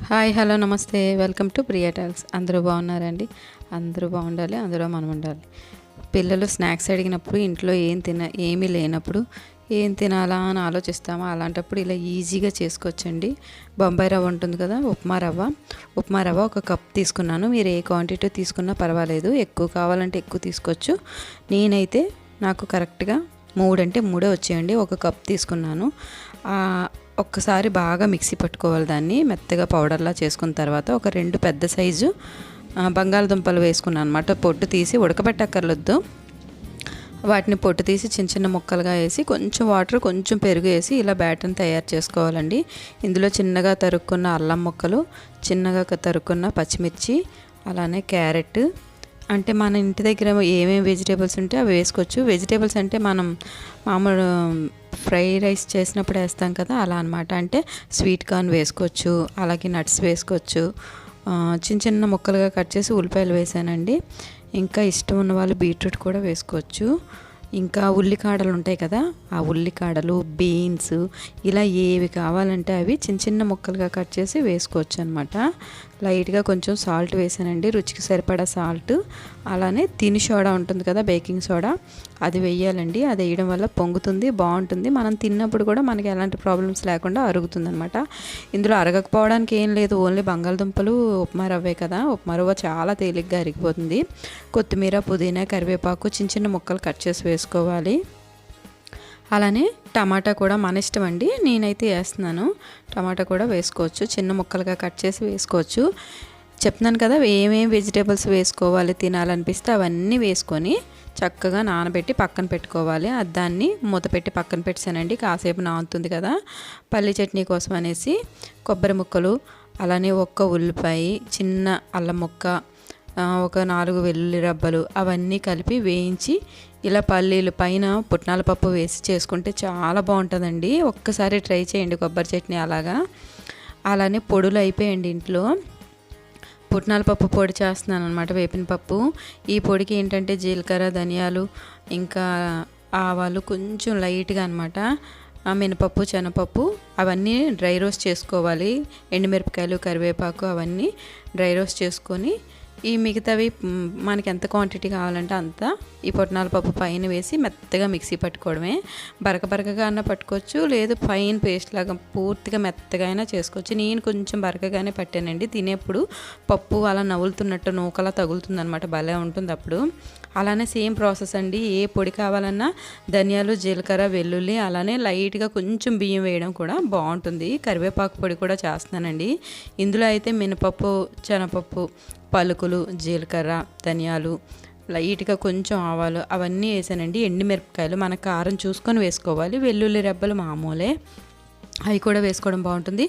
Hi hello నమస్తే welcome to Priya talks. అందరూ బాగున్నారండి? అందరూ బాగుండాలి, అందులో మనం ఉండాలి. పిల్లలు స్నాక్స్ అడిగినప్పుడు ఇంట్లో ఏమీ లేనప్పుడు ఏం తినాలా అని ఆలోచిస్తామో అలాంటప్పుడు ఇలా ఈజీగా చేసుకోవచ్చండి. బొంబాయి రవ్వ ఉంటుంది కదా, ఉప్మా రవ్వ ఒక కప్ తీసుకున్నాను. మీరు ఏ క్వాంటిటీ తీసుకున్నా పర్వాలేదు, ఎక్కువ కావాలంటే ఎక్కువ తీసుకోవచ్చు. నేనైతే నాకు కరెక్ట్గా 3 అంటే 3 వచ్చేయండి. ఒక కప్ తీసుకున్నాను. ఒక్కసారి బాగా మిక్సీ పట్టుకోవాలి, దాన్ని మెత్తగా పౌడర్లా చేసుకున్న తర్వాత ఒక 2 పెద్ద సైజు బంగాళదుంపలు వేసుకున్నాను అనమాట. పొట్టు తీసి ఉడకబెట్టక్కర్లొద్దు, వాటిని పొట్టు తీసి చిన్న చిన్న ముక్కలుగా వేసి కొంచెం వాటర్ కొంచెం పెరుగు వేసి ఇలా బ్యాటర్ని తయారు చేసుకోవాలండి. ఇందులో చిన్నగా తరుక్కున్న అల్లం ముక్కలు, చిన్నగా తరుక్కున్న పచ్చిమిర్చి, అలానే క్యారెట్, అంటే మన ఇంటి దగ్గర ఏమేమి వెజిటేబుల్స్ ఉంటే అవి వేసుకోవచ్చు. వెజిటేబుల్స్ అంటే మనం మామూలు ఫ్రై రైస్ చేసినప్పుడు వేస్తాం కదా, అలా అనమాట. అంటే స్వీట్ కార్న్ వేసుకోవచ్చు, అలాగే నట్స్ వేసుకోవచ్చు. చిన్న చిన్న ముక్కలుగా కట్ చేసి ఉల్లిపాయలు వేసానండి. ఇంకా ఇష్టం ఉన్న వాళ్ళు బీట్రూట్ కూడా వేసుకోవచ్చు. ఇంకా ఉల్లికాడలు ఉంటాయి కదా, ఆ ఉల్లికాడలు, బీన్స్, ఇలా ఏవి కావాలంటే అవి చిన్న చిన్న ముక్కలుగా కట్ చేసి వేసుకోవచ్చు అనమాట. లైట్గా కొంచెం సాల్ట్ వేసానండి, రుచికి సరిపడా సాల్ట్. అలానే తిని సోడా ఉంటుంది కదా, బేకింగ్ సోడా, అది వేయాలండి. అది వేయడం వల్ల పొంగుతుంది, బాగుంటుంది. మనం తిన్నప్పుడు కూడా మనకి ఎలాంటి ప్రాబ్లమ్స్ లేకుండా అరుగుతుంది అనమాట. ఇందులో అరగకపోవడానికి ఏం లేదు, ఓన్లీ బంగాళదుంపలు, ఉప్మా రవ్వే కదా. ఉప్మా రవ్వ చాలా తేలిగ్గా అరిగిపోతుంది. కొత్తిమీర, పుదీనా, కరివేపాకు చిన్న చిన్న ముక్కలు కట్ చేసి వేసుకోవాలి. అలానే టమాటా కూడా మన ఇష్టం అండి, నేనైతే వేస్తున్నాను. టమాటా కూడా వేసుకోవచ్చు, చిన్న ముక్కలుగా కట్ చేసి వేసుకోవచ్చు. చెప్తున్నాను కదా, ఏమేమి వెజిటేబుల్స్ వేసుకోవాలి తినాలనిపిస్తే అవన్నీ వేసుకొని చక్కగా నానబెట్టి పక్కన పెట్టుకోవాలి. దాన్ని మూత పెట్టి పక్కన పెట్టానండి, కాసేపు నానుతుంది కదా. పల్లి చట్నీ కోసం అనేసి కొబ్బరి ముక్కలు, అలానే ఒక్క ఉల్లిపాయ, చిన్న అల్లం ముక్క, ఒక 4 వెల్లుల్లి రబ్బలు, అవన్నీ కలిపి వేయించి ఇలా పల్లీలు పైన పుట్నాల పప్పు వేసి చేసుకుంటే చాలా బాగుంటుందండి. ఒక్కసారి ట్రై చేయండి కొబ్బరి చట్నీ అలాగా. అలానే పొడులు అయిపోయండి ఇంట్లో. పుట్నాల పప్పు పొడి చేస్తున్నాను అనమాట, వేపిన పప్పు. ఈ పొడికి ఏంటంటే జీలకర్ర, ధనియాలు, ఇంకా ఆవాలు కొంచెం లైట్గా అనమాట, మినపప్పు, శనగపప్పు, అవన్నీ డ్రై రోస్ట్ చేసుకోవాలి. ఎండుమిరపకాయలు, కరివేపాకు అవన్నీ డ్రై రోస్ట్ చేసుకొని ఈ మిగతావి మనకి ఎంత క్వాంటిటీ కావాలంటే అంత ఈ పుట్నాల పప్పు పైన వేసి మెత్తగా మిక్సీ పట్టుకోవడమే. బరకగా అన్న పట్టుకోవచ్చు, లేదు ఫైన్ పేస్ట్ లాగా పూర్తిగా మెత్తగా అయినా చేసుకోవచ్చు. నేను కొంచెం బరకగానే పట్టానండి, తినేప్పుడు పప్పు అలా నవ్వులుతున్నట్టు నూకలా తగులుతుంది అనమాట, భలే ఉంటుంది అప్పుడు. అలానే సేమ్ ప్రాసెస్ అండి, ఏ పొడి కావాలన్నా ధనియాలు, జీలకర్ర, వెల్లుల్లి, అలానే లైట్గా కొంచెం బియ్యం వేయడం కూడా బాగుంటుంది. కరివేపాకు పొడి కూడా చేస్తున్నానండి. ఇందులో అయితే మినపప్పు, శనగపప్పు, పలుకులు, జీలకర్ర, ధనియాలు, లైట్గా కొంచెం ఆవాలు అవన్నీ వేసానండి. ఎండుమిరపకాయలు మన కారం చూసుకొని వేసుకోవాలి. వెల్లుల్లి రెబ్బలు మామూలే, అవి కూడా వేసుకోవడం బాగుంటుంది.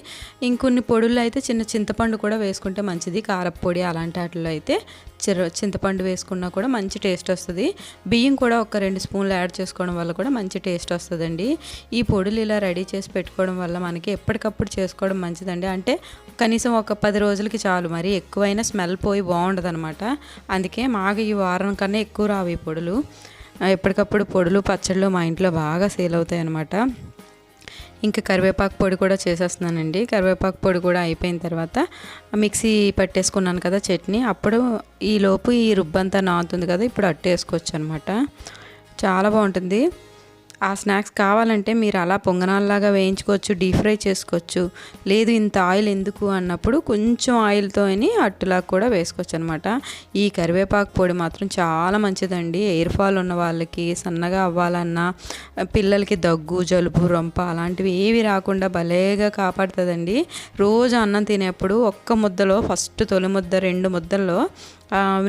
ఇంకొన్ని పొడుల్లో అయితే చిన్న చింతపండు కూడా వేసుకుంటే మంచిది. కారప్పొడి అలాంటి వాటిలో అయితే చింతపండు వేసుకున్నా కూడా మంచి టేస్ట్ వస్తుంది. బియ్యం కూడా ఒక 2 స్పూన్లు యాడ్ చేసుకోవడం వల్ల కూడా మంచి టేస్ట్ వస్తుందండి. ఈ పొడులు ఇలా రెడీ చేసి పెట్టుకోవడం వల్ల మనకి ఎప్పటికప్పుడు చేసుకోవడం మంచిదండి. అంటే కనీసం ఒక 10 రోజులకి చాలు, మరి ఎక్కువైనా స్మెల్ పోయి బాగుండదు అనమాట. అందుకే మాకు ఈ వారం కన్నా ఎక్కువ రావు ఈ పొడులు. ఎప్పటికప్పుడు పొడులు, పచ్చళ్ళు మా ఇంట్లో బాగా సేల్ అవుతాయి అనమాట. ఇంకా కరివేపాకు పొడి కూడా చేసేస్తున్నానండి. కరివేపాకు పొడి కూడా అయిపోయిన తర్వాత మిక్సీ పట్టేసుకున్నాను కదా చట్నీ, అప్పుడు ఈలోపు ఈ రుబ్బంతా నానుతుంది కదా, ఇప్పుడు అట్టు వేసుకోవచ్చు అనమాట. చాలా బాగుంటుంది. ఆ స్నాక్స్ కావాలంటే మీరు అలా పొంగనాల్లాగా వేయించుకోవచ్చు, డీప్ ఫ్రై చేసుకోవచ్చు. లేదు ఇంత ఆయిల్ ఎందుకు అన్నప్పుడు కొంచెం ఆయిల్తో అట్టులా కూడా వేసుకోవచ్చు అనమాట. ఈ కరివేపాకు పొడి మాత్రం చాలా మంచిదండి. ఎయిర్ ఫాల్ ఉన్న వాళ్ళకి, సన్నగా అవ్వాలన్నా, పిల్లలకి దగ్గు, జలుబు, రొంప అలాంటివి ఏవి రాకుండా భలేగా కాపాడుతుందండి. రోజు అన్నం తినేప్పుడు ఒక్క ముద్దలో ఫస్ట్ తొలి ముద్ద 2 ముద్దల్లో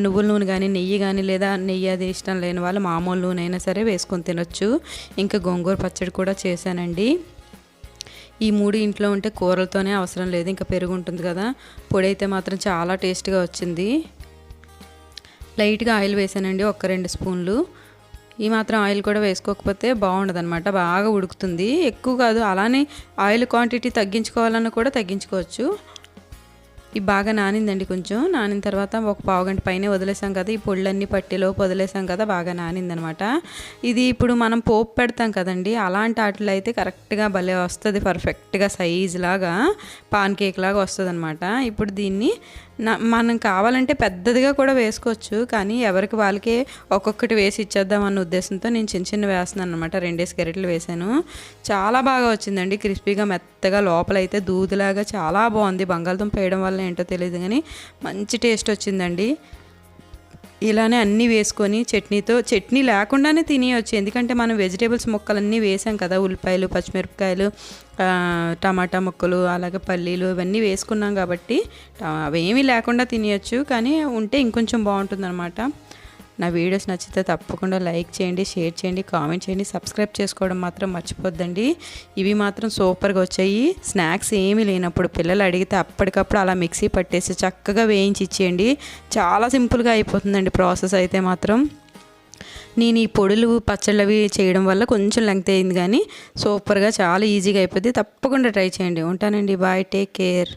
నువ్వుల నూనె కానీ, నెయ్యి కానీ, లేదా నెయ్యి అది ఇష్టం లేని వాళ్ళు మామూలు నూనె అయినా సరే వేసుకొని తినొచ్చు. ఇంకా గోంగూర పచ్చడి కూడా చేశానండి. ఈ 3 ఇంట్లో ఉంటే కూరలతోనే అవసరం లేదు, ఇంకా పెరుగు ఉంటుంది కదా. పొడి అయితే మాత్రం చాలా టేస్ట్గా వచ్చింది. లైట్గా ఆయిల్ వేసానండి, ఒక 2 స్పూన్లు. ఈ మాత్రం ఆయిల్ కూడా వేసుకోకపోతే బాగుండదు అనమాట, బాగా ఉడుకుతుంది. ఎక్కువ కాదు, అలానే ఆయిల్ క్వాంటిటీ తగ్గించుకోవాలన్నా కూడా తగ్గించుకోవచ్చు. ఇవి బాగా నానిందండి. కొంచెం నానిన తర్వాత ఒక పావుగంట పైనే వదిలేసాం కదా, ఈ పొళ్ళన్నీ పట్టేలోపు వదిలేసాం కదా, బాగా నానిందనమాట. ఇది ఇప్పుడు మనం పోపు పెడతాం కదండి, అలాంటి వాటిలో అయితే కరెక్ట్గా భలే వస్తుంది, పర్ఫెక్ట్గా సైజ్ లాగా పాన్ కేక్ లాగా వస్తుంది అనమాట. ఇప్పుడు దీన్ని మనం కావాలంటే పెద్దదిగా కూడా వేసుకోవచ్చు, కానీ ఎవరికి వాళ్ళకే ఒక్కొక్కటి వేసి ఇచ్చేద్దాం అన్న ఉద్దేశంతో నేను చిన్న చిన్న వేస్తున్నాను అనమాట. 2 గరిటెలు వేసాను. చాలా బాగా వచ్చిందండి, క్రిస్పీగా మెత్తగా, లోపలైతే దూదిలాగా చాలా బాగుంది. బంగాళదుంప వేయడం వల్ల ఏంటో తెలియదు కానీ మంచి టేస్ట్ వచ్చిందండి. ఇలానే అన్నీ వేసుకొని చట్నీ లేకుండానే తినేయచ్చు, ఎందుకంటే మనం వెజిటేబుల్స్ ముక్కలన్నీ వేసాం కదా, ఉల్లిపాయలు, పచ్చిమిరపకాయలు, టమాటా ముక్కలు, అలాగే పల్లీలు ఇవన్నీ వేసుకున్నాం కాబట్టి అవేమీ లేకుండా తినేయచ్చు. కానీ ఉంటే ఇంకొంచెం బాగుంటుందన్నమాట. నా వీడియోస్ నచ్చితే తప్పకుండా లైక్ చేయండి, షేర్ చేయండి, కామెంట్ చేయండి, సబ్స్క్రైబ్ చేసుకోవడం మాత్రం మర్చిపోద్దండి. ఇవి మాత్రం సూపర్గా వచ్చాయి. స్నాక్స్ ఏమీ లేనప్పుడు పిల్లలు అడిగితే అప్పటికప్పుడు అలా మిక్సీ పట్టేసి చక్కగా వేయించి ఇచ్చేయండి. చాలా సింపుల్గా అయిపోతుందండి ప్రాసెస్ అయితే మాత్రం. నేను ఈ పొడులు పచ్చళ్ళు అవి చేయడం వల్ల కొంచెం లెంగ్త్ అయింది, కానీ సూపర్గా చాలా ఈజీగా అయిపోద్ది. తప్పకుండా ట్రై చేయండి. ఉంటానండి, బాయ్, టేక్ కేర్.